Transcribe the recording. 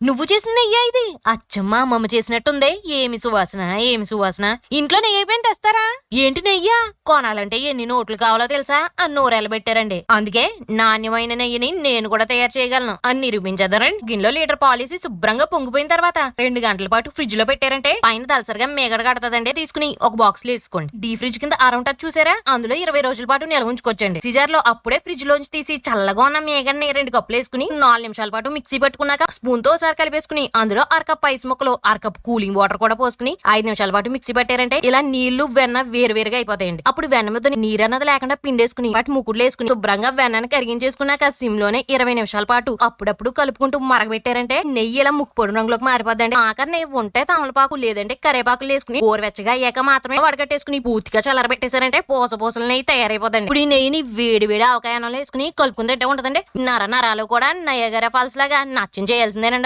నువ్వు చేసిన నెయ్యా ఇది? అచ్చమ్మా అమ్మమ్మ చేసినట్టుంది. ఏమి సువాసన, ఏమి సువాసన. ఇంట్లో నెయ్యి అయిపోయింది తెస్తారా? ఏంటి నెయ్యా? కొనాలంటే ఎన్ని నోట్లు కావాలో తెలుసా అని నోరెళ్ళ పెట్టారండి. అందుకే నాణ్యమైన నెయ్యిని నేను కూడా తయారు చేయగలను అని నిరూపించేదారండి. గిన్నెలో లీటర్ పాలేసి శుభ్రంగా పొంగిపోయిన తర్వాత 2 గంటల పాటు ఫ్రిడ్జ్ లో పెట్టారంటే పైన దలసరిగా మేగడ కడతదండి. తీసుకుని ఒక బాక్స్ లో వేసుకోండి. డీ ఫ్రిడ్జ్ కింద అరౌండ్ టచ్ చూసారా? అందులో 20 రోజుల పాటు నిల్వ ఉంచుకోవచ్చండి. సిజార్ లో అప్పుడే ఫ్రిడ్జ్ లోంచి తీసి చల్లగా ఉన్న మేగడని 2 కప్పులు వేసుకుని 4 నిమిషాల పాటు మిక్సీ పట్టుకున్నాక స్పూన్ తో ఒకసారి కలిపేసుకుని అందులో అరకప్ ఐస్ ముక్కలు, అరకప్ కూలింగ్ వాటర్ కూడా పోసుకుని 5 నిమిషాల పాటు మిక్సీ పట్టారంటే ఇలా నీళ్లు వెన్న వేరువేరుగా అయిపోతాయండి. అప్పుడు వెన్న మీద నీరు అన్నది లేకుండా పిండేసుకుని వాటి ముక్కుడులు వేసుకుని శుభ్రంగా వెన్నను కరిగించేసుకున్నాక సిమ్ లోనే 20 నిమిషాల పాటు అప్పుడప్పుడు కలుపుకుంటూ మరగబెట్టారంటే నెయ్యి ఇలా ముక్కు పొడి రంగులోకి మారిపోద్దండి. ఆఖరి నెయ్యి ఉంటే తమలపాకు లేదంటే కరేపాకులు వేసుకుని గోరువెచ్చగా అయ్యాక మాత్రమే వడగట్టేసుకుని పూర్తిగా చల్లరబెట్టేశారంటే పూసల నెయ్యి తయారైపోదండి. ఇప్పుడు ఈ నెయ్యిని వేడి వేడి ఆవకాయనంలో వేసుకుని కలుపుకుని తింటే ఉంటదండి. నరాలు కూడా నయగరా ఫాల్స్ లాగా నచ్చం చేయాల్సిందేనండి.